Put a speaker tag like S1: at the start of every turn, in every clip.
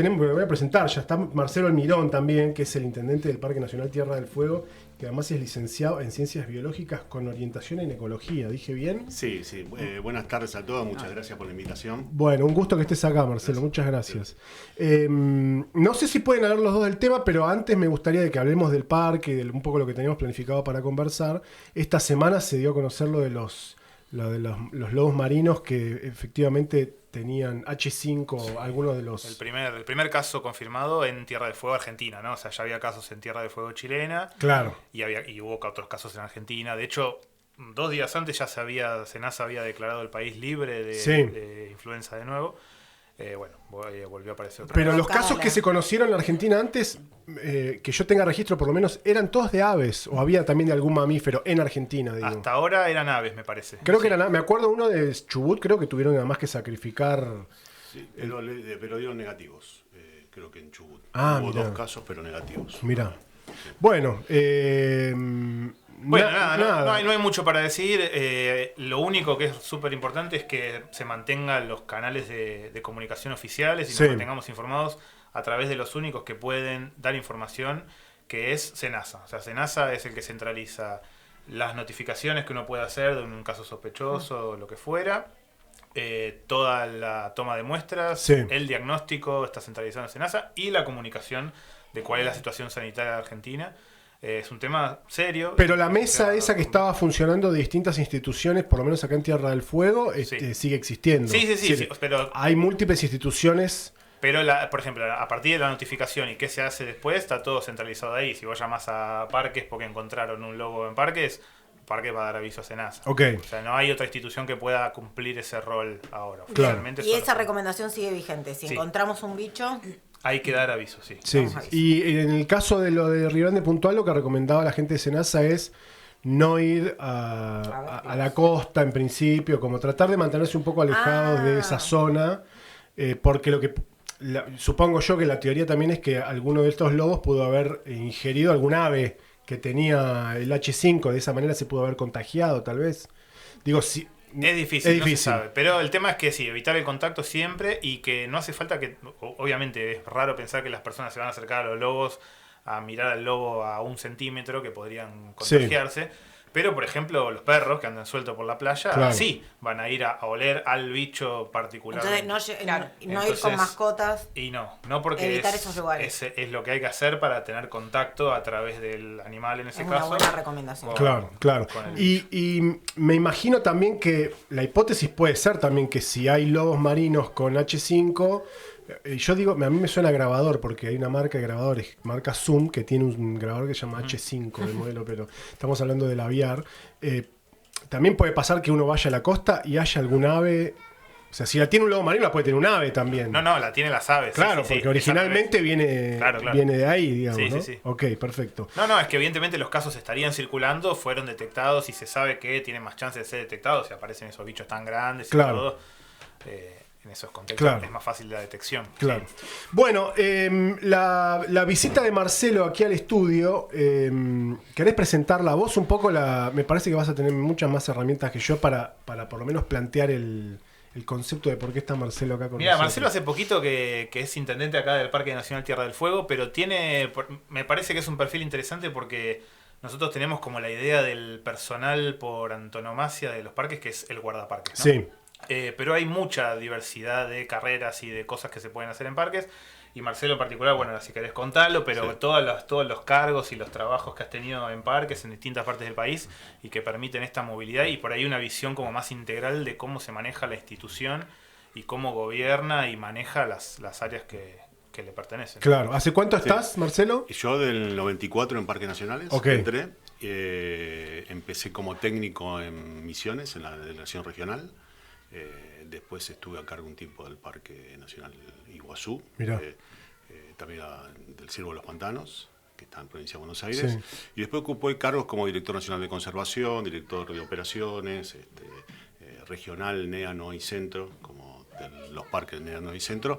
S1: Me voy a presentar, ya está Marcelo Almirón también, que es el intendente del Parque Nacional Tierra del Fuego, que además es licenciado en Ciencias Biológicas con orientación en Ecología. ¿Dije bien?
S2: Sí, sí. Buenas tardes a todos, muchas gracias por la invitación.
S1: Bueno, un gusto que estés acá, Marcelo, muchas gracias. No sé si pueden hablar los dos del tema, pero antes me gustaría de que hablemos del parque, de un poco lo que teníamos planificado para conversar. Esta semana se dio a conocer lo de los lobos marinos que efectivamente tenían H5, algunos de los...
S3: El primer caso confirmado en Tierra del Fuego, Argentina, ¿no? O sea, ya había casos en Tierra del Fuego chilena.
S1: Claro.
S3: Y hubo otros casos en Argentina. De hecho, 2 días antes ya Senasa había declarado el país libre de influenza de nuevo. Volvió a aparecer otra
S1: Pero
S3: vez.
S1: los casos que se conocieron en Argentina antes, que yo tenga registro por lo menos, eran todos de aves, o había también de algún mamífero en Argentina, digo.
S3: Hasta ahora eran aves, me parece.
S1: Creo que eran, me acuerdo uno de Chubut, creo que tuvieron además que sacrificar...
S2: Sí, pero dieron negativos, creo que en Chubut.
S1: Hubo
S2: Hubo 2 casos, pero negativos.
S1: Mirá. Bueno,
S3: nada. No hay mucho para decir. Lo único que es súper importante es que se mantengan los canales de comunicación oficiales y nos mantengamos informados a través de los únicos que pueden dar información, que es Senasa. O sea, Senasa es el que centraliza las notificaciones que uno puede hacer de un caso sospechoso o lo que fuera. Toda la toma de muestras, el diagnóstico está centralizado en Senasa y la comunicación de cuál es la situación sanitaria de Argentina. Es un tema serio.
S1: Pero la mesa esa que estaba funcionando de distintas instituciones, por lo menos acá en Tierra del Fuego, sigue existiendo.
S3: Sí, pero
S1: hay múltiples instituciones.
S3: Pero, por ejemplo, a partir de la notificación y qué se hace después, está todo centralizado ahí. Si vos llamás a Parques porque encontraron un lobo en Parques, Parques va a dar aviso a Senasa.
S1: Okay.
S3: O sea, no hay otra institución que pueda cumplir ese rol ahora.
S1: Claro.
S4: Y esa recomendación sigue vigente. Si encontramos un bicho...
S3: Hay que dar aviso, sí.
S1: Y en el caso de lo de Río Grande puntual, lo que recomendaba la gente de Senasa es no ir a la costa en principio, como tratar de mantenerse un poco alejados de esa zona, porque supongo yo que la teoría también es que alguno de estos lobos pudo haber ingerido algún ave que tenía el H5, de esa manera se pudo haber contagiado, tal vez. Digo, si...
S3: Es difícil, no se sabe. Pero el tema es que evitar el contacto siempre y que no hace falta que... Obviamente es raro pensar que las personas se van a acercar a los lobos, a mirar al lobo a 1 centímetro, que podrían contagiarse. Pero, por ejemplo, los perros que andan sueltos por la playa, sí, van a ir a oler al bicho particular.
S4: Entonces, no ir con mascotas.
S3: Y no porque
S4: evitar esos lugares.
S3: Es lo que hay que hacer para tener contacto a través del animal en ese caso.
S4: Es una buena recomendación.
S1: Claro. Y me imagino también que la hipótesis puede ser también que si hay lobos marinos con H5... Yo digo, a mí me suena grabador porque hay una marca de grabadores, marca Zoom, que tiene un grabador que se llama H5 de modelo, pero estamos hablando del aviar. También puede pasar que uno vaya a la costa y haya algún ave. O sea, si la tiene un lobo marino, la puede tener un ave también.
S3: No, la tiene las aves.
S1: Claro, porque originalmente viene de ahí, digamos, ¿no?
S3: Sí.
S1: Ok, perfecto.
S3: No, es que evidentemente los casos estarían circulando, fueron detectados y se sabe que tienen más chance de ser detectados si aparecen esos bichos tan grandes y todo. En esos contextos es más fácil la detección.
S1: Claro. Sí. Bueno, la visita de Marcelo aquí al estudio, ¿querés presentarla vos un poco? Me parece que vas a tener muchas más herramientas que yo para por lo menos plantear el concepto de por qué está Marcelo acá con nosotros.
S3: Marcelo hace poquito que es intendente acá del Parque Nacional Tierra del Fuego, pero me parece que es un perfil interesante porque nosotros tenemos como la idea del personal por antonomasia de los parques, que es el guardaparques, ¿no?
S1: Sí.
S3: Pero hay mucha diversidad de carreras y de cosas que se pueden hacer en parques. Y Marcelo en particular, bueno, si querés contarlo, pero todos los cargos y los trabajos que has tenido en parques en distintas partes del país y que permiten esta movilidad y por ahí una visión como más integral de cómo se maneja la institución y cómo gobierna y maneja las áreas que le pertenecen.
S1: Claro. ¿Hace cuánto estás, Marcelo?
S2: Yo del 94 en Parques Nacionales entré. Empecé como técnico en Misiones, en la delegación regional. Después estuve a cargo un tiempo del Parque Nacional Iguazú, también del Ciervo de los Pantanos, que está en provincia de Buenos Aires, y después ocupé cargos como director nacional de conservación, director de operaciones, regional, NEA, NOI Centro, como los parques de Norte y Centro.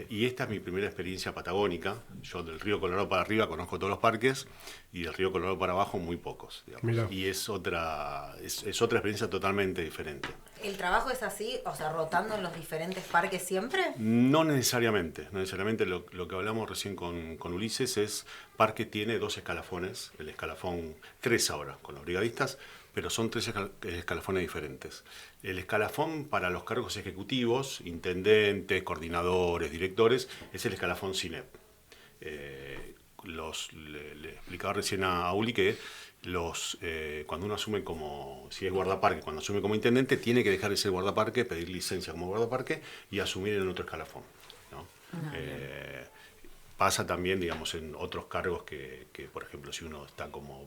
S2: Y esta es mi primera experiencia patagónica. Yo del Río Colorado para arriba conozco todos los parques y del Río Colorado para abajo muy pocos, digamos. Y es otra experiencia totalmente diferente.
S4: ¿El trabajo es así? O sea, rotando en los diferentes parques siempre.
S2: No necesariamente. Lo que hablamos recién con Ulises es, parque tiene 2 escalafones, el escalafón 3 ahora con los brigadistas, pero son 3 escalafones diferentes. El escalafón para los cargos ejecutivos, intendentes, coordinadores, directores, es el escalafón CINEP. Le explicaba recién a Uli que cuando uno asume si es guardaparque, cuando asume como intendente, tiene que dejar de ser guardaparque, pedir licencia como guardaparque y asumir en otro escalafón, ¿no? Pasa también, digamos, en otros cargos que, por ejemplo, si uno está como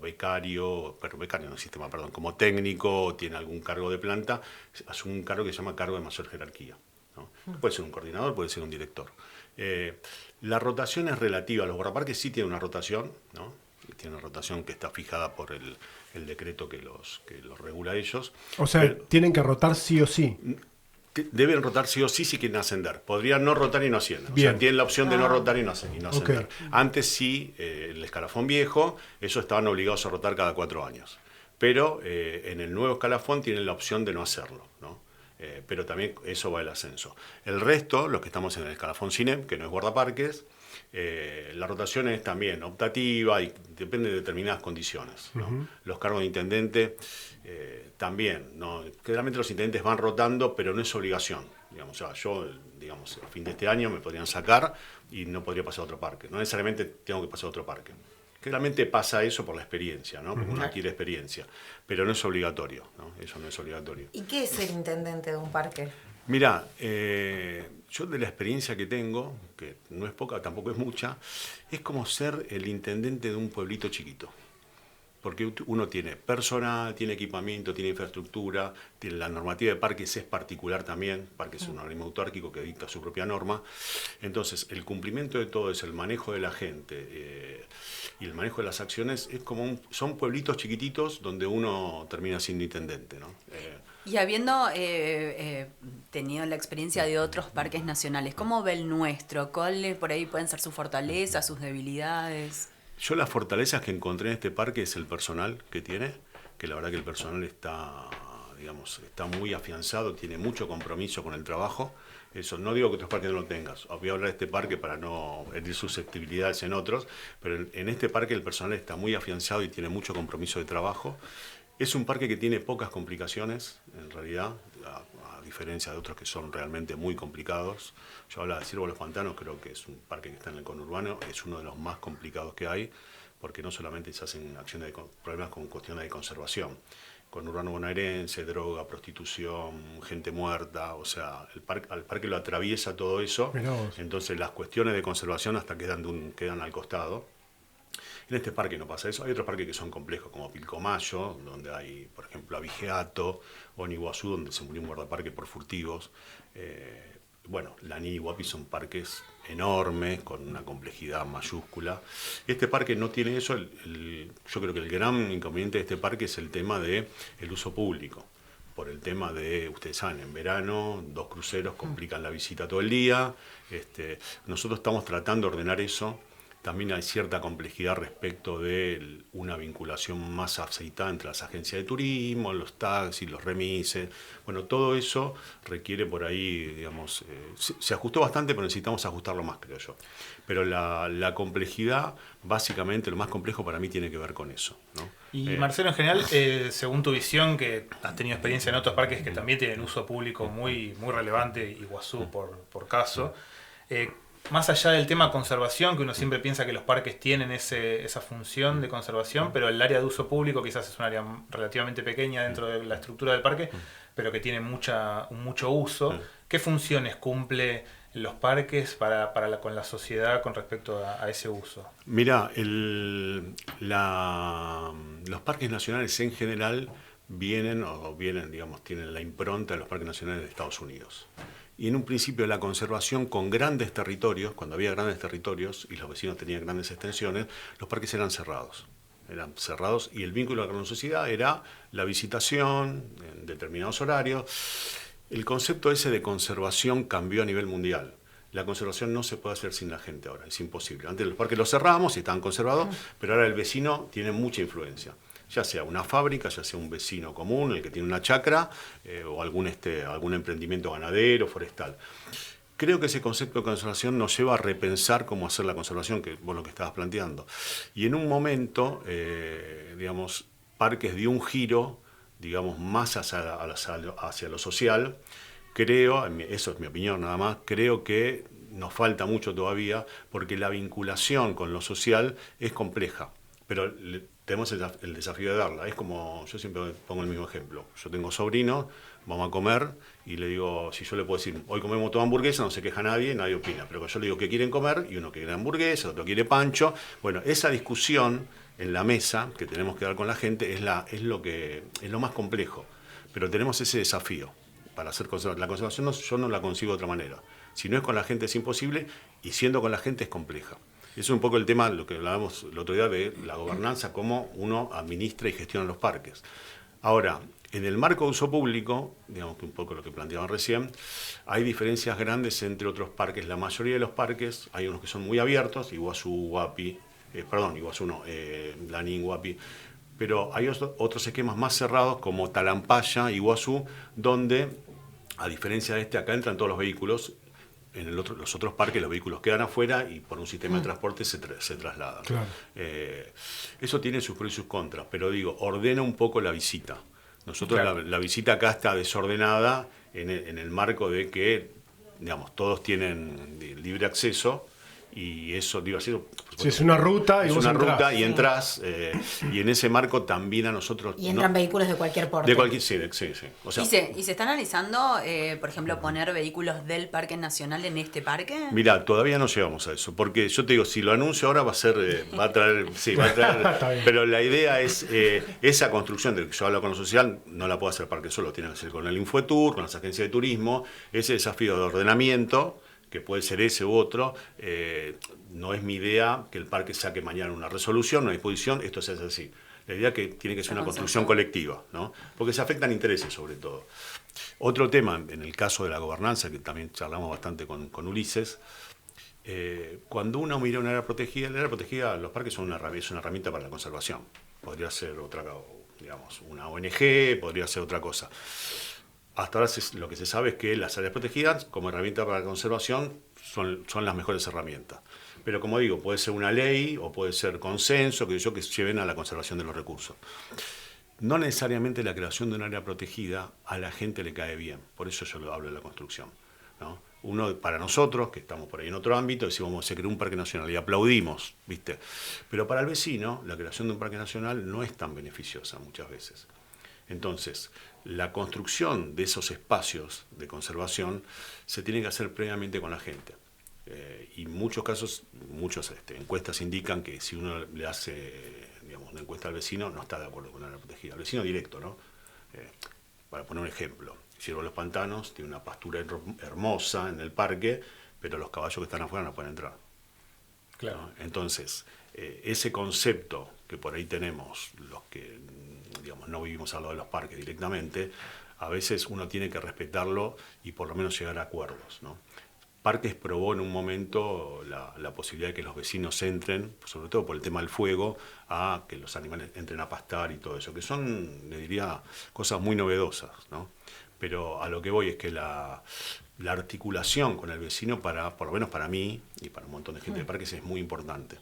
S2: como técnico, tiene algún cargo de planta, asume un cargo que se llama cargo de mayor jerarquía, ¿no? Puede ser un coordinador, puede ser un director. La rotación es relativa. Los guardaparques sí tienen una rotación, ¿no? Tiene una rotación que está fijada por el decreto que los regula ellos.
S1: O sea, tienen que rotar sí o sí.
S2: Deben rotar sí o sí si quieren ascender. Podrían no rotar y no ascienden. O sea, tienen la opción de no rotar y no ascender. Okay. Antes sí, el escalafón viejo, eso estaban obligados a rotar cada 4 años. Pero en el nuevo escalafón tienen la opción de no hacerlo, ¿no? Pero también eso va el ascenso. El resto, los que estamos en el escalafón CINEP, que no es guardaparques, la rotación es también optativa y depende de determinadas condiciones, ¿no? Los cargos de intendente también, ¿no? Generalmente los intendentes van rotando, pero no es obligación. Digamos, o sea, yo, digamos, a fin de este año me podrían sacar y no podría pasar a otro parque. No necesariamente tengo que pasar a otro parque. Generalmente pasa eso por la experiencia, ¿no? Porque uno adquiere experiencia, pero no es obligatorio, ¿no? Eso no es obligatorio.
S4: ¿Y qué es ser intendente de un parque?
S2: Mirá, yo de la experiencia que tengo, que no es poca, tampoco es mucha, es como ser el intendente de un pueblito chiquito. Porque uno tiene personal, tiene equipamiento, tiene infraestructura, tiene la normativa de parques es particular también, parques es un organismo autárquico que dicta su propia norma. Entonces, el cumplimiento de todo eso, el manejo de la gente y el manejo de las acciones, es como son pueblitos chiquititos donde uno termina siendo intendente, ¿no?
S5: Y habiendo tenido la experiencia de otros parques nacionales, ¿cómo ve el nuestro? ¿Cuáles por ahí pueden ser sus fortalezas, sus debilidades?
S2: Yo las fortalezas que encontré en este parque es el personal que tiene, que la verdad que el personal está muy afianzado, tiene mucho compromiso con el trabajo. Eso no digo que otros parques no lo tengas. Voy a hablar de este parque para no herir susceptibilidades en otros, pero en este parque el personal está muy afianzado y tiene mucho compromiso de trabajo. Es un parque que tiene pocas complicaciones, en realidad, a diferencia de otros que son realmente muy complicados. Yo hablaba de Ciervo de los Pantanos, creo que es un parque que está en el conurbano, es uno de los más complicados que hay, porque no solamente se hacen problemas con cuestiones de conservación, conurbano bonaerense, droga, prostitución, gente muerta, o sea, al parque lo atraviesa todo eso, entonces las cuestiones de conservación hasta quedan al costado. En este parque no pasa eso. Hay otros parques que son complejos, como Pilcomayo, donde hay, por ejemplo, Avigeato, o en Iguazú, donde se murió un guardaparque por furtivos. Lanín y Guapi son parques enormes, con una complejidad mayúscula. Este parque no tiene eso. Yo creo que el gran inconveniente de este parque es el tema del uso público. Por el tema de, ustedes saben, en verano 2 cruceros complican la visita todo el día. Nosotros estamos tratando de ordenar eso. También hay cierta complejidad respecto de una vinculación más aceitada entre las agencias de turismo, los taxis, los remises. Bueno, todo eso requiere por ahí, digamos, se ajustó bastante, pero necesitamos ajustarlo más, creo yo. Pero la complejidad, básicamente, lo más complejo para mí tiene que ver con eso, ¿no?
S3: Y Marcelo, en general, según tu visión, que has tenido experiencia en otros parques que también tienen uso público muy, muy relevante, Iguazú por caso, más allá del tema conservación, que uno siempre piensa que los parques tienen esa función de conservación, pero el área de uso público quizás es un área relativamente pequeña dentro de la estructura del parque, pero que tiene mucho uso. ¿Qué funciones cumple los parques con la sociedad con respecto a ese uso?
S2: Mirá, los parques nacionales en general tienen la impronta de los parques nacionales de Estados Unidos. Y en un principio la conservación con grandes territorios, cuando había grandes territorios y los vecinos tenían grandes extensiones, los parques eran cerrados. Y el vínculo con la sociedad era la visitación en determinados horarios. El concepto ese de conservación cambió a nivel mundial. La conservación no se puede hacer sin la gente ahora, es imposible. Antes los parques los cerramos y estaban conservados, pero ahora el vecino tiene mucha influencia. Ya sea una fábrica, ya sea un vecino común, el que tiene una chacra, o algún emprendimiento ganadero, forestal. Creo que ese concepto de conservación nos lleva a repensar cómo hacer la conservación, que vos lo que estabas planteando. Y en un momento, digamos, Parques dio un giro, digamos, más hacia lo social. Creo, eso es mi opinión nada más, creo que nos falta mucho todavía porque la vinculación con lo social es compleja, pero tenemos el desafío de darla. Es como, yo siempre pongo el mismo ejemplo, yo tengo sobrinos, vamos a comer y le digo, si yo le puedo decir, hoy comemos toda hamburguesa, no se queja nadie opina, pero yo le digo qué quieren comer y uno quiere hamburguesa, otro quiere pancho. Bueno, esa discusión en la mesa que tenemos que dar con la gente es lo más complejo, pero tenemos ese desafío para hacer la conservación. Yo no la consigo de otra manera. Si no es con la gente es imposible y siendo con la gente es compleja. Eso es un poco el tema, lo que hablábamos el otro día de la gobernanza, cómo uno administra y gestiona los parques. Ahora, en el marco de uso público, digamos que un poco lo que planteaban recién, hay diferencias grandes entre otros parques. La mayoría de los parques, hay unos que son muy abiertos, Iguazú, Huapi, Lanín, Huapi, pero hay otros esquemas más cerrados como Talampaya, Iguazú, donde, a diferencia de acá entran todos los vehículos. En los otros parques los vehículos quedan afuera y por un sistema de transporte se trasladan. Claro. Eso tiene sus pros y sus contras, pero digo, ordena un poco la visita. Nosotros claro. la visita acá está desordenada en el marco de que, digamos, todos tienen libre acceso y eso, digo, así.
S1: Sí, es una ruta y
S2: es
S1: vos
S2: una
S1: entrás.
S2: Ruta y entras, y en ese marco también a nosotros...
S4: Y entran vehículos de cualquier porte.
S2: De cualquier, sí. O sea,
S5: ¿Y se está analizando, por ejemplo, poner vehículos del Parque Nacional en este parque?
S2: Mira, todavía no llegamos a eso, porque yo te digo, si lo anuncio ahora va a traer, pero la idea es, esa construcción de que yo hablo con lo social, no la puedo hacer Parque solo, tiene que ser con el Infoetour, con las agencias de turismo, ese desafío de ordenamiento, que puede ser ese u otro, no es mi idea que el parque saque mañana una resolución, una disposición, esto se hace así. La idea es que tiene que ser una construcción colectiva, ¿no? Porque se afectan intereses sobre todo. Otro tema, en el caso de la gobernanza, que también charlamos bastante con Ulises, cuando uno mira un área protegida, el área protegida, los parques son una herramienta para la conservación. Podría ser otra, digamos, una ONG, podría ser otra cosa. Hasta ahora lo que se sabe es que las áreas protegidas, como herramienta para la conservación, son las mejores herramientas. Pero como digo, puede ser una ley o puede ser consenso, que lleven a la conservación de los recursos. No necesariamente la creación de un área protegida a la gente le cae bien, por eso yo hablo de la construcción, ¿no? Para nosotros, que estamos por ahí en otro ámbito, decimos, se creó un parque nacional y aplaudimos, ¿viste? Pero para el vecino, la creación de un parque nacional no es tan beneficiosa muchas veces. Entonces, la construcción de esos espacios de conservación se tiene que hacer previamente con la gente. Y en muchos casos, muchas encuestas indican que si uno le hace, digamos, una encuesta al vecino, no está de acuerdo con la área protegida. Al vecino directo, ¿no? Para poner un ejemplo, Siervo de los Pantanos tiene una pastura hermosa en el parque, pero los caballos que están afuera no pueden entrar. Claro. ¿No? Entonces, ese concepto que por ahí tenemos los que, digamos, no vivimos al lado de los parques directamente, a veces uno tiene que respetarlo y por lo menos llegar a acuerdos, ¿no? Parques probó en un momento la posibilidad de que los vecinos entren, sobre todo por el tema del fuego, a que los animales entren a pastar y todo eso, que son, le diría, cosas muy novedosas, ¿no? Pero a lo que voy es que la articulación con el vecino, por lo menos para mí y para un montón de gente de parques, es muy importante.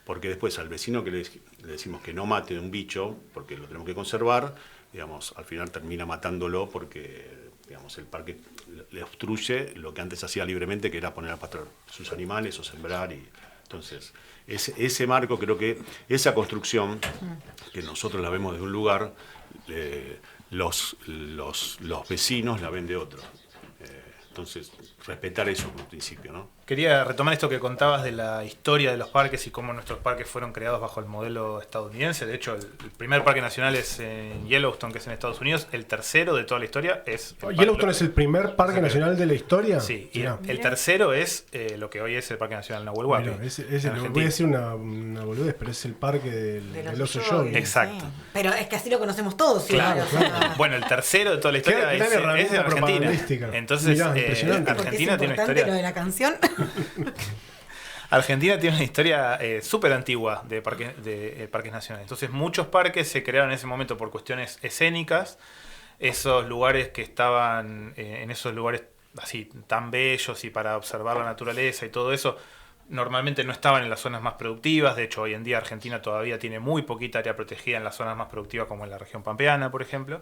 S2: Porque después al vecino que le decimos que no mate un bicho, porque lo tenemos que conservar, digamos, al final termina matándolo porque, digamos, el parque le obstruye lo que antes hacía libremente, que era poner a pastar sus animales o sembrar. Y entonces, ese marco, creo que esa construcción, que nosotros la vemos de un lugar, los vecinos la ven de otro. Entonces, respetar eso en principio, ¿no?
S3: Quería retomar esto que contabas de la historia de los parques y cómo nuestros parques fueron creados bajo el modelo estadounidense. De hecho, el primer parque nacional es en Yellowstone, que es en Estados Unidos. El tercero de toda la historia es...
S1: ¿Yellowstone es el primer parque nacional de la historia?
S3: Sí, y el tercero es lo que hoy es el Parque Nacional Nahuel Huapi.
S1: Voy a decir una boludez, pero es el parque del oso Yogi.
S3: Exacto.
S4: Sí. Pero es que así lo conocemos todos.
S3: Claro. Bueno, el tercero de toda la historia es de Argentina. Entonces,
S1: Mirá,
S3: Argentina tiene una historia...
S4: lo de la canción.
S3: Argentina tiene una historia súper antigua de parques nacionales. Entonces muchos parques se crearon en ese momento por cuestiones escénicas. Esos lugares que estaban en esos lugares así tan bellos y para observar la naturaleza y todo eso, normalmente no estaban en las zonas más productivas. De hecho, hoy en día Argentina todavía tiene muy poquita área protegida en las zonas más productivas, como en la región pampeana, por ejemplo.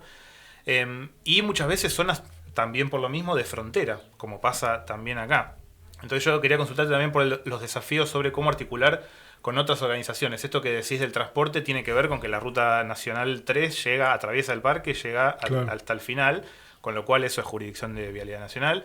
S3: Y muchas veces zonas también por lo mismo de frontera, como pasa también acá. Entonces yo quería consultarte también por los desafíos sobre cómo articular con otras organizaciones. Esto que decís del transporte tiene que ver con que la Ruta Nacional 3 atraviesa el parque, llega hasta el final, con lo cual eso es jurisdicción de Vialidad Nacional.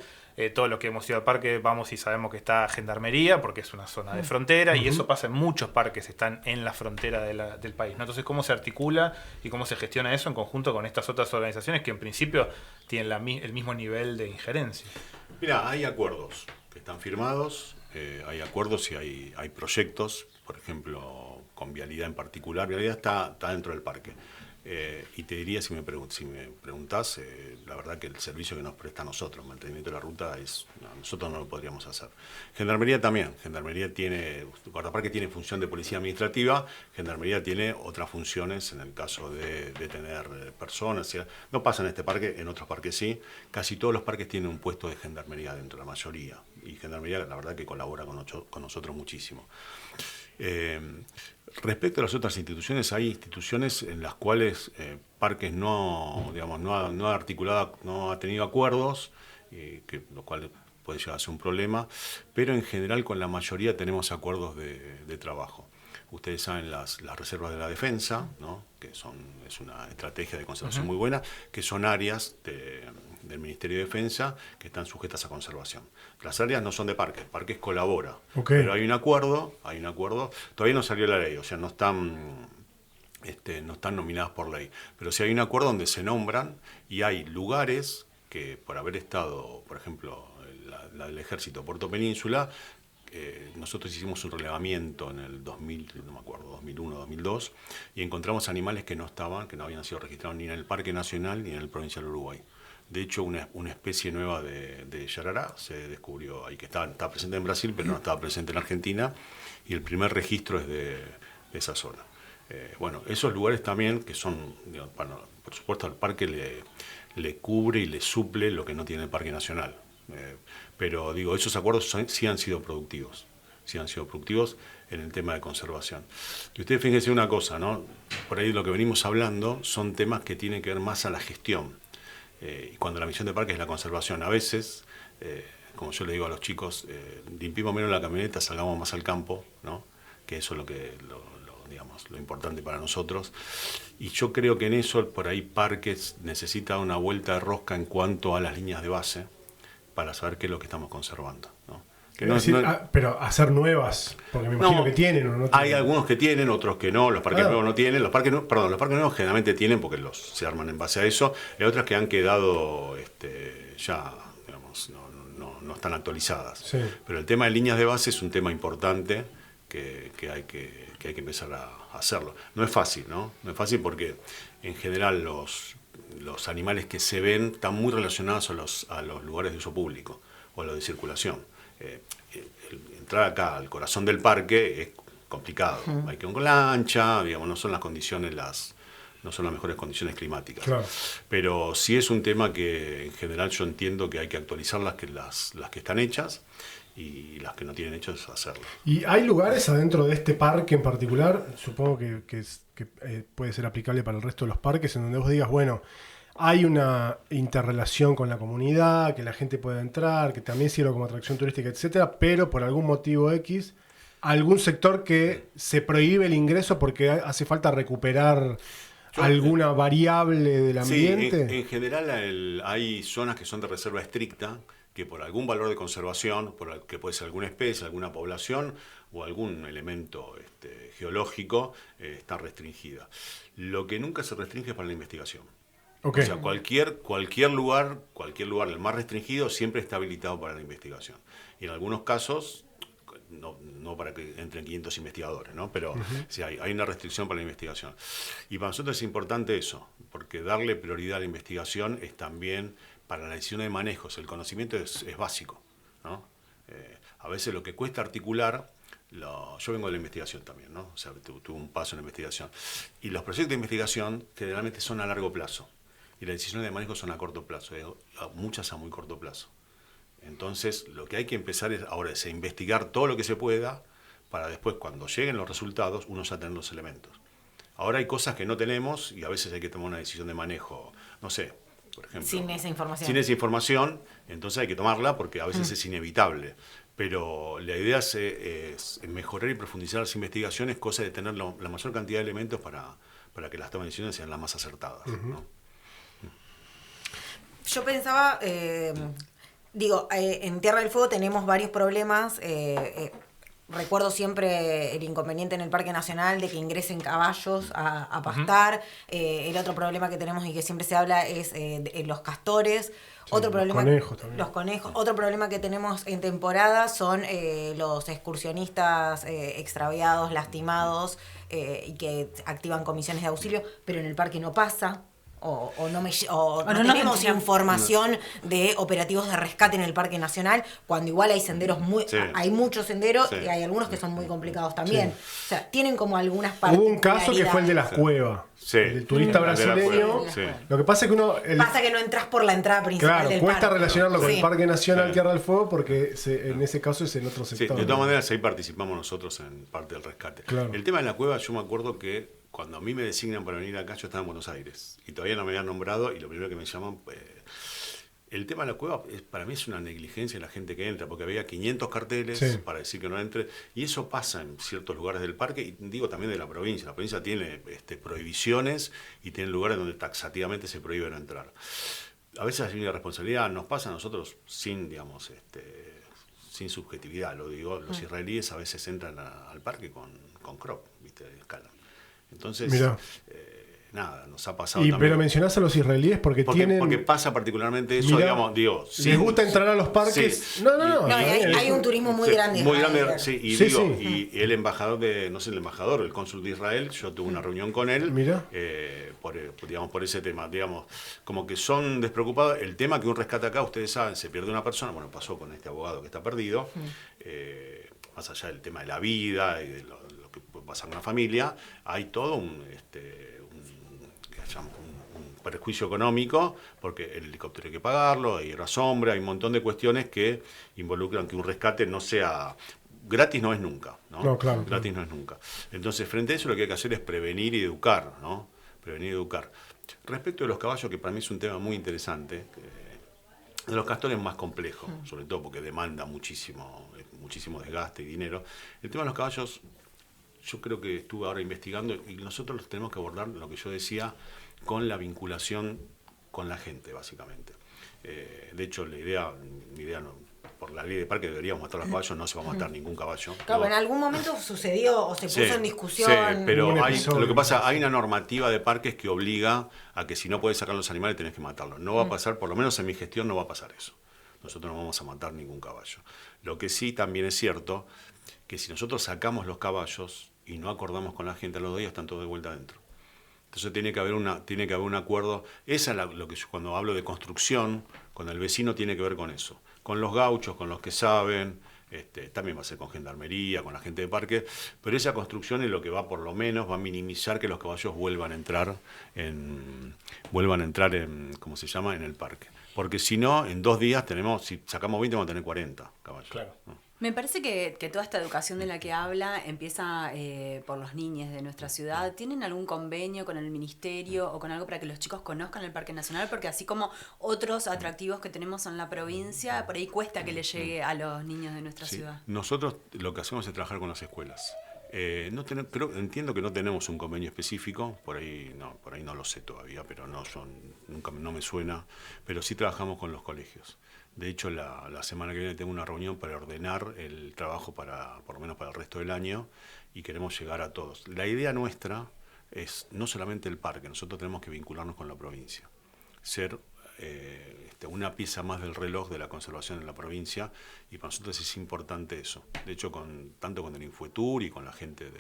S3: Todo lo que hemos ido al parque vamos y sabemos que está Gendarmería, porque es una zona de frontera, y eso pasa en muchos parques que están en la frontera del país, ¿no? Entonces, ¿cómo se articula y cómo se gestiona eso en conjunto con estas otras organizaciones que en principio tienen el mismo nivel de injerencia?
S2: Mira, hay acuerdos que están firmados, hay acuerdos y hay proyectos, por ejemplo, con Vialidad en particular. Vialidad está dentro del parque. Y te diría, si me preguntás, la verdad que el servicio que nos presta a nosotros, el mantenimiento de la ruta, nosotros no lo podríamos hacer. Gendarmería también. Gendarmería tiene, guardaparque tiene función de policía administrativa, Gendarmería tiene otras funciones en el caso de detener personas. No pasa en este parque, en otros parques sí. Casi todos los parques tienen un puesto de Gendarmería dentro, la mayoría. Y Gendarmería, la verdad que colabora con nosotros muchísimo. Respecto a las otras instituciones, hay instituciones en las cuales parques no ha articulado, no ha tenido acuerdos, lo cual puede llegar a ser un problema, pero en general con la mayoría tenemos acuerdos de trabajo. Ustedes saben las reservas de la defensa, ¿no? Que es una estrategia de conservación muy buena, que son áreas del Ministerio de Defensa que están sujetas a conservación. Las áreas no son de parques colabora, pero hay un acuerdo, todavía no salió la ley, o sea, no están nominadas por ley, pero sí hay un acuerdo donde se nombran y hay lugares que por haber estado, por ejemplo, la del Ejército Puerto Península, nosotros hicimos un relevamiento en el 2000, no me acuerdo, 2001, 2002, y encontramos animales que no habían sido registrados ni en el Parque Nacional ni en el Provincial Uruguay. De hecho, una especie nueva de yarará se descubrió ahí, que está presente en Brasil, pero no estaba presente en Argentina, y el primer registro es de esa zona. Bueno, esos lugares también, que son, por supuesto, al parque le cubre y le suple lo que no tiene el Parque Nacional. Pero digo, esos acuerdos sí han sido productivos. Sí han sido productivos en el tema de conservación. Y ustedes fíjense una cosa, ¿no? Por ahí lo que venimos hablando son temas que tienen que ver más a la gestión. Y cuando la misión de parque es la conservación, a veces, como yo le digo a los chicos, limpiemos menos la camioneta, salgamos más al campo, ¿no? Que eso es lo importante para nosotros. Y yo creo que en eso, por ahí, parques necesita una vuelta de rosca en cuanto a las líneas de base para saber qué es lo que estamos conservando, ¿no?
S1: Pero hacer nuevas, porque me imagino que tienen o no tienen.
S2: Hay algunos que tienen, otros que no, los parques nuevos no tienen, los parques nuevos generalmente tienen porque se arman en base a eso, hay otras que han quedado ya, digamos, no están actualizadas. Sí. Pero el tema de líneas de base es un tema importante que hay que empezar a hacerlo. No es fácil, ¿no? No es fácil porque en general los animales que se ven están muy relacionados a los lugares de uso público o a los de circulación. Entrar acá al corazón del parque es complicado. Hay que ir con lancha, digamos, no son las mejores condiciones climáticas. Claro. Pero sí es un tema que en general yo entiendo que hay que actualizar las que están hechas y las que no tienen hechas hacerlo.
S1: ¿Y hay lugares adentro de este parque en particular, supongo que puede ser aplicable para el resto de los parques, en donde vos digas, bueno, hay una interrelación con la comunidad, que la gente pueda entrar, que también sirva como atracción turística, etcétera, pero por algún motivo X, algún sector que se prohíbe el ingreso porque hace falta recuperar alguna variable del ambiente?
S2: Sí, en general hay zonas que son de reserva estricta, que por algún valor de conservación, que puede ser alguna especie, alguna población o algún elemento geológico, está restringida. Lo que nunca se restringe es para la investigación.
S1: Okay.
S2: O sea, cualquier lugar, el más restringido, siempre está habilitado para la investigación. Y en algunos casos, no para que entren 500 investigadores, ¿no? Pero sí, hay una restricción para la investigación. Y para nosotros es importante eso, porque darle prioridad a la investigación es también para la decisión de manejos. El conocimiento es básico, ¿no? A veces lo que cuesta articular, yo vengo de la investigación también, ¿no? O sea, tuve un paso en la investigación. Y los proyectos de investigación generalmente son a largo plazo. Y las decisiones de manejo son a corto plazo, muchas a muy corto plazo. Entonces, lo que hay que empezar ahora es a investigar todo lo que se pueda para después, cuando lleguen los resultados, uno ya tener los elementos. Ahora hay cosas que no tenemos y a veces hay que tomar una decisión de manejo, no sé, por ejemplo.
S4: Sin esa información.
S2: Sin esa información, entonces hay que tomarla porque a veces es inevitable. Pero la idea es mejorar y profundizar las investigaciones, cosa de tener la mayor cantidad de elementos para que las tomas de decisiones sean las más acertadas, ¿no?
S4: Yo pensaba, en Tierra del Fuego tenemos varios problemas. Recuerdo siempre el inconveniente en el Parque Nacional de que ingresen caballos a pastar. El otro problema que tenemos y que siempre se habla es los castores. Sí, otro problema, los conejos. Otro problema que tenemos en temporada son los excursionistas extraviados, lastimados y que activan comisiones de auxilio, pero en el parque no pasa. No tenemos información de operativos de rescate en el Parque Nacional, cuando igual hay senderos hay muchos senderos y hay algunos que son muy complicados también. Sí. O sea, tienen como algunas particularidades.
S1: Hubo un caso que fue el de las cuevas. Sí. El turista brasileño. Sí. Lo que pasa es que
S4: pasa que no entras por la entrada principal.
S1: Claro, cuesta relacionarlo con el Parque Nacional Tierra del Fuego porque en ese caso es en otro sector.
S2: Sí, de todas maneras ahí participamos nosotros en parte del rescate. Claro. El tema de la cueva, yo me acuerdo que cuando a mí me designan para venir acá, yo estaba en Buenos Aires y todavía no me habían nombrado y lo primero que me llaman, el tema de la cueva para mí es una negligencia de la gente que entra, porque había 500 carteles para decir que no entre, y eso pasa en ciertos lugares del parque, y digo también de la provincia. La provincia tiene prohibiciones y tiene lugares donde taxativamente se prohíbe no entrar. A veces hay una responsabilidad, nos pasa a nosotros sin subjetividad, lo digo, los israelíes a veces entran al parque con crop, ¿viste? Escalan. Entonces, nada, nos ha pasado también.
S1: Pero mencionás a los israelíes porque
S2: pasa particularmente eso,
S1: ¿les gusta entrar a los parques?
S2: Sí.
S1: No,
S4: hay un turismo muy grande.
S2: Muy grande, sí. Y el embajador el cónsul de Israel, yo tuve una reunión con él por ese tema, como que son despreocupados. El tema que un rescate acá, ustedes saben, se pierde una persona, bueno, pasó con este abogado que está perdido, más allá del tema de la vida y de lo que puede pasar con la familia, hay todo un perjuicio económico, porque el helicóptero hay que pagarlo, hay horas hombre, hay un montón de cuestiones que involucran que un rescate no sea gratis, no es nunca, ¿no?
S1: No, claro.
S2: Gratis no es nunca. Entonces, frente a eso lo que hay que hacer es prevenir y educar, ¿no? Prevenir y educar. Respecto de los caballos, que para mí es un tema muy interesante, de los castores es más complejo, sobre todo porque demanda muchísimo desgaste y dinero. El tema de los caballos, yo creo que estuve ahora investigando y nosotros los tenemos que abordar, lo que yo decía, con la vinculación con la gente, básicamente. De hecho, mi idea no, por la ley de parque deberíamos matar a los caballos, no se va a matar ningún caballo.
S4: Claro, en algún momento sucedió o se puso en discusión.
S2: Sí, pero lo que pasa, hay una normativa de parques que obliga a que si no puedes sacar los animales tenés que matarlos. No va a pasar, por lo menos en mi gestión no va a pasar eso. Nosotros no vamos a matar ningún caballo. Lo que sí también es cierto, que si nosotros sacamos los caballos y no acordamos con la gente a los 2 días, están todos de vuelta adentro. Entonces tiene que haber un acuerdo. Esa es lo que yo, cuando hablo de construcción, con el vecino tiene que ver con eso. Con los gauchos, con los que saben, también va a ser con gendarmería, con la gente de parque, pero esa construcción es lo que por lo menos va a minimizar que los caballos vuelvan a entrar en ¿cómo se llama?, en el parque. Porque si no, en 2 días si sacamos 20 vamos a tener 40 caballos.
S1: Claro.
S2: ¿No?
S5: Me parece que toda esta educación de la que habla empieza por los niños de nuestra ciudad. ¿Tienen algún convenio con el ministerio o con algo para que los chicos conozcan el Parque Nacional? Porque así como otros atractivos que tenemos en la provincia, por ahí cuesta que le llegue a los niños de nuestra ciudad.
S2: Nosotros lo que hacemos es trabajar con las escuelas. Entiendo que no tenemos un convenio específico, por ahí no lo sé todavía, pero no me suena, pero sí trabajamos con los colegios. De hecho, la semana que viene tengo una reunión para ordenar el trabajo por lo menos para el resto del año, y queremos llegar a todos. La idea nuestra es no solamente el parque, nosotros tenemos que vincularnos con la provincia, ser una pieza más del reloj de la conservación en la provincia, y para nosotros es importante eso. De hecho, tanto con el Infotur y con la gente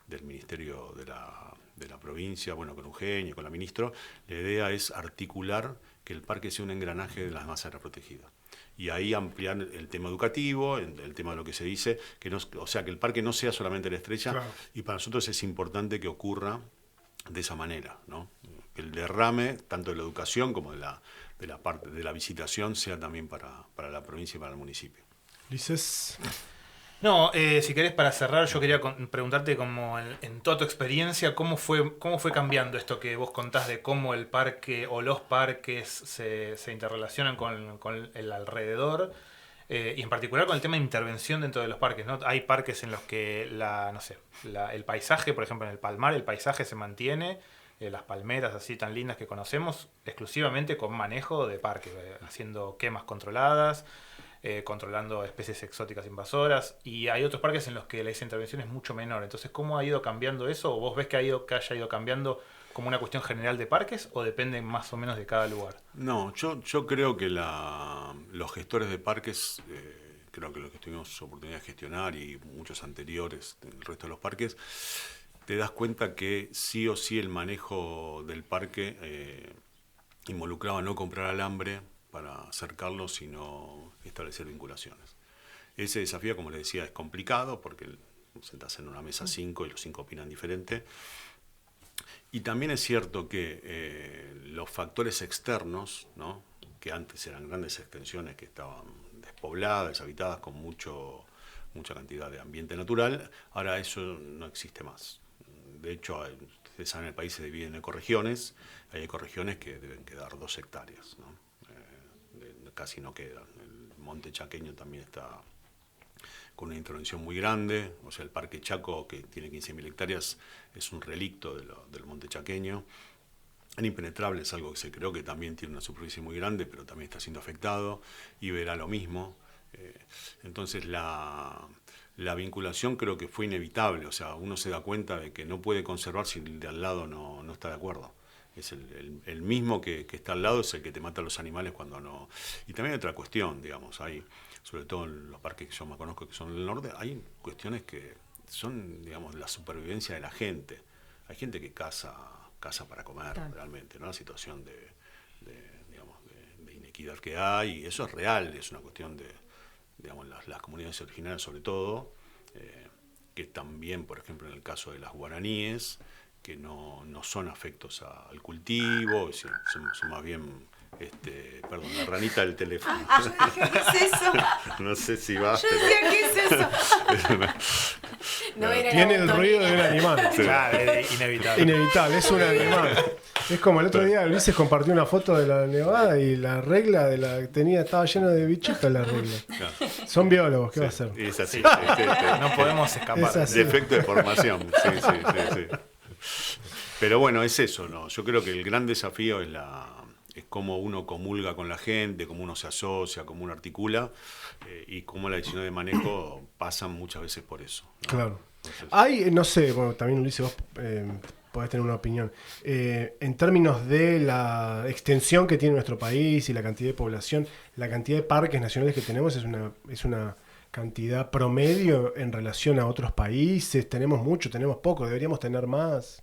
S2: del Ministerio de la provincia, bueno, con Eugenio, con la ministra, la idea es articular que el parque sea un engranaje de las más áreas protegidas. Y ahí ampliar el tema educativo, el tema de lo que se dice, que el parque no sea solamente la estrella, claro. Y para nosotros es importante que ocurra de esa manera, ¿no? Que el derrame, tanto de la educación como de la parte de la visitación, sea también para la provincia y para el municipio.
S1: ¿Dices?
S3: No, si querés, para cerrar, yo quería preguntarte, como en toda tu experiencia, ¿cómo fue cambiando esto que vos contás de cómo el parque o los parques se interrelacionan con el alrededor? Y en particular con el tema de intervención dentro de los parques, ¿no? Hay parques en los que el paisaje, por ejemplo en el Palmar, el paisaje se mantiene, las palmeras así tan lindas que conocemos, exclusivamente con manejo de parque, haciendo quemas controladas, controlando especies exóticas invasoras, y hay otros parques en los que esa intervención es mucho menor. Entonces, ¿cómo ha ido cambiando eso? ¿O vos ves que haya ido cambiando como una cuestión general de parques, o depende más o menos de cada lugar?
S2: No, yo creo que los gestores de parques, creo que los que tuvimos oportunidad de gestionar y muchos anteriores del resto de los parques, te das cuenta que sí o sí el manejo del parque involucraba no comprar alambre para acercarlo, sino establecer vinculaciones. Ese desafío, como les decía, es complicado porque sentás en una mesa 5 y los 5 opinan diferente. Y también es cierto que los factores externos, ¿no?, que antes eran grandes extensiones que estaban despobladas, deshabitadas, con mucha cantidad de ambiente natural, ahora eso no existe más. De hecho, ustedes saben, el país se divide en ecorregiones. Hay ecorregiones que deben quedar 2 hectáreas, ¿no? Casi no quedan. El Monte Chaqueño también está con una intervención muy grande. O sea, el Parque Chaco, que tiene 15.000 hectáreas, es un relicto del Monte Chaqueño. El Impenetrable es algo que se creó, que también tiene una superficie muy grande, pero también está siendo afectado, y verá lo mismo. Entonces la vinculación creo que fue inevitable. O sea, uno se da cuenta de que no puede conservar si el de al lado no está de acuerdo. Es el mismo que está al lado, es el que te mata a los animales cuando no. Y también hay otra cuestión, digamos, hay, sobre todo en los parques que yo más conozco, que son del norte, hay cuestiones que son, digamos, la supervivencia de la gente. Hay gente que caza para comer, claro, realmente, ¿no? La situación de inequidad que hay, y eso es real, es una cuestión de, digamos, las comunidades originarias sobre todo, que también, por ejemplo, en el caso de las guaraníes, que no son afectos al cultivo, son más bien, perdón, la ranita del teléfono.
S5: ¿Qué es eso?
S2: No sé si va.
S5: Yo decía, ¿qué es eso?
S1: Tiene el ruido de un animal.
S3: Sí. Claro, es inevitable.
S1: Inevitable, es un animal. Es como el otro día Ulises compartió una foto de la nevada y la regla estaba llena de bichitos la regla. Claro. Son biólogos, ¿qué va a hacer?
S2: Es así.
S3: No podemos escapar.
S2: Defecto de formación. Sí. Pero bueno, es eso, ¿no? Yo creo que el gran desafío es cómo uno comulga con la gente, cómo uno se asocia, cómo uno articula, y cómo la decisión de manejo pasan muchas veces por eso, ¿no?
S1: Claro. Hay, no sé, bueno, también Ulises, vos podés tener una opinión. En términos de la extensión que tiene nuestro país y la cantidad de población, la cantidad de parques nacionales que tenemos es una cantidad promedio en relación a otros países. Tenemos mucho, tenemos poco, deberíamos tener más.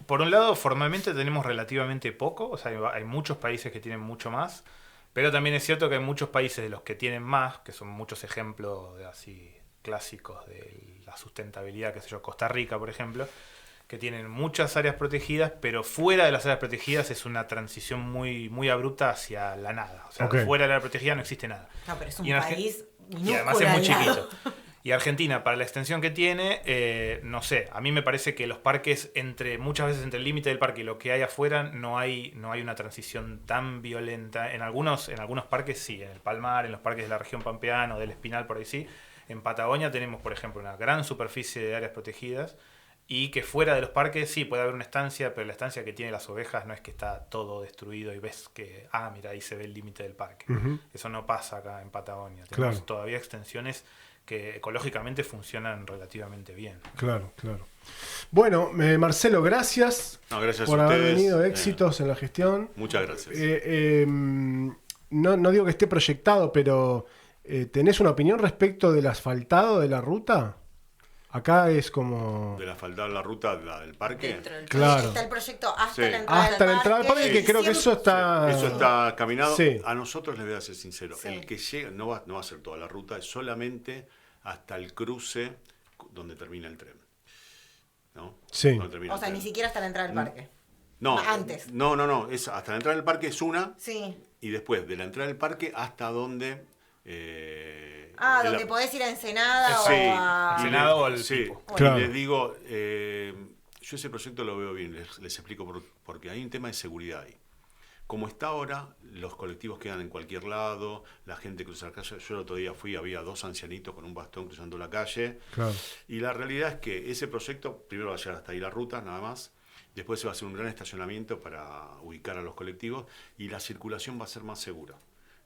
S3: Por un lado, formalmente tenemos relativamente poco, o sea, hay muchos países que tienen mucho más, pero también es cierto que hay muchos países de los que tienen más, que son muchos ejemplos así clásicos de la sustentabilidad, qué sé yo, Costa Rica, por ejemplo, que tienen muchas áreas protegidas, pero fuera de las áreas protegidas es una transición muy, muy abrupta hacia la nada. O sea, fuera de la área protegida no existe nada.
S4: No, pero es un país
S3: y además es muy chiquito. Y Argentina, para la extensión que tiene, no sé, a mí me parece que los parques, muchas veces entre el límite del parque y lo que hay afuera, no hay una transición tan violenta. En algunos parques sí, en el Palmar, en los parques de la región pampeana o del Espinal, por ahí sí. En Patagonia tenemos, por ejemplo, una gran superficie de áreas protegidas y que fuera de los parques sí puede haber una estancia, pero la estancia que tiene las ovejas no es que está todo destruido y ves que, mira, ahí se ve el límite del parque. Eso no pasa acá en Patagonia. Tenemos todavía extensiones que ecológicamente funcionan relativamente bien.
S1: Claro. Bueno, Marcelo, gracias,
S2: gracias
S1: por
S2: a
S1: haber
S2: ustedes.
S1: Venido, éxitos en la gestión.
S2: Muchas gracias.
S1: No digo que esté proyectado, pero ¿tenés una opinión respecto del asfaltado de la ruta? Acá es como...
S2: ¿Del asfaltado la ruta del parque?
S1: Claro.
S4: Está el proyecto hasta la entrada
S1: del parque, que creo que eso está...
S2: Eso está caminado.
S1: Sí.
S2: A nosotros les voy a ser sincero. El que llega no va a ser toda la ruta, es solamente hasta el cruce donde termina el tren. ¿No?
S1: Sí.
S4: O sea, ni siquiera hasta la entrada del parque.
S2: No,
S4: antes.
S2: No. Es hasta la entrada del parque es una.
S4: Sí.
S2: Y después de la entrada del parque hasta donde...
S4: donde podés ir a Ensenada
S2: sí,
S4: o a...
S3: Ensenada o al
S2: sí.
S3: Pipo.
S1: Claro.
S2: Y les digo, yo ese proyecto lo veo bien, les explico porque hay un tema de seguridad ahí. Como está ahora, los colectivos quedan en cualquier lado, la gente cruza la calle. Yo el otro día había 2 ancianitos con un bastón cruzando la calle.
S1: Claro.
S2: Y la realidad es que ese proyecto, primero va a llegar hasta ahí la ruta, nada más. Después se va a hacer un gran estacionamiento para ubicar a los colectivos y la circulación va a ser más segura.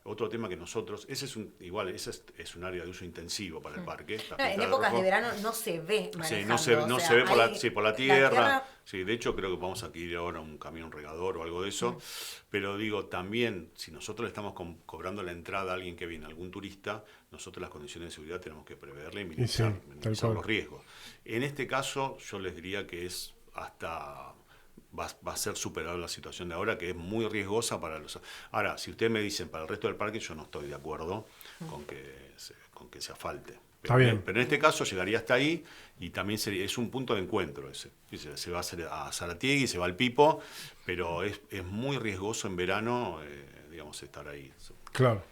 S2: Otro tema que nosotros, ese es un un área de uso intensivo para el parque.
S4: En épocas de verano no se ve manejando.
S2: Sí, no se ve por la tierra. Sí, de hecho creo que vamos a adquirir ahora un camión regador o algo de eso. Pero digo, también, si nosotros le estamos cobrando la entrada a alguien que viene, algún turista, nosotros las condiciones de seguridad tenemos que preverle y minimizar los riesgos. En este caso, yo les diría que es hasta... Va a ser superable la situación de ahora, que es muy riesgosa para los... Ahora, si ustedes me dicen para el resto del parque, yo no estoy de acuerdo con que se asfalte.
S1: Está bien.
S2: Pero en este caso llegaría hasta ahí y también es un punto de encuentro ese. Se va a hacer a Zaratiegui, se va al Pipo, pero es muy riesgoso en verano, estar ahí.
S1: Claro.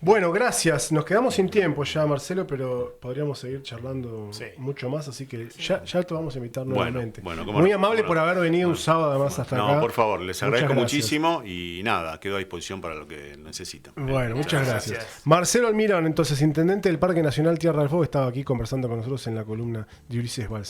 S1: Bueno, gracias. Nos quedamos sin tiempo ya, Marcelo, pero podríamos seguir charlando mucho más, así que ya te vamos a invitar nuevamente. Muy amable por haber venido un sábado además hasta acá.
S2: No, por favor, les agradezco muchísimo y nada, quedo a disposición para lo que necesitan.
S1: Bueno, muchas gracias. Marcelo Almirón, entonces, intendente del Parque Nacional Tierra del Fuego, estaba aquí conversando con nosotros en la columna de Ulises Balsa.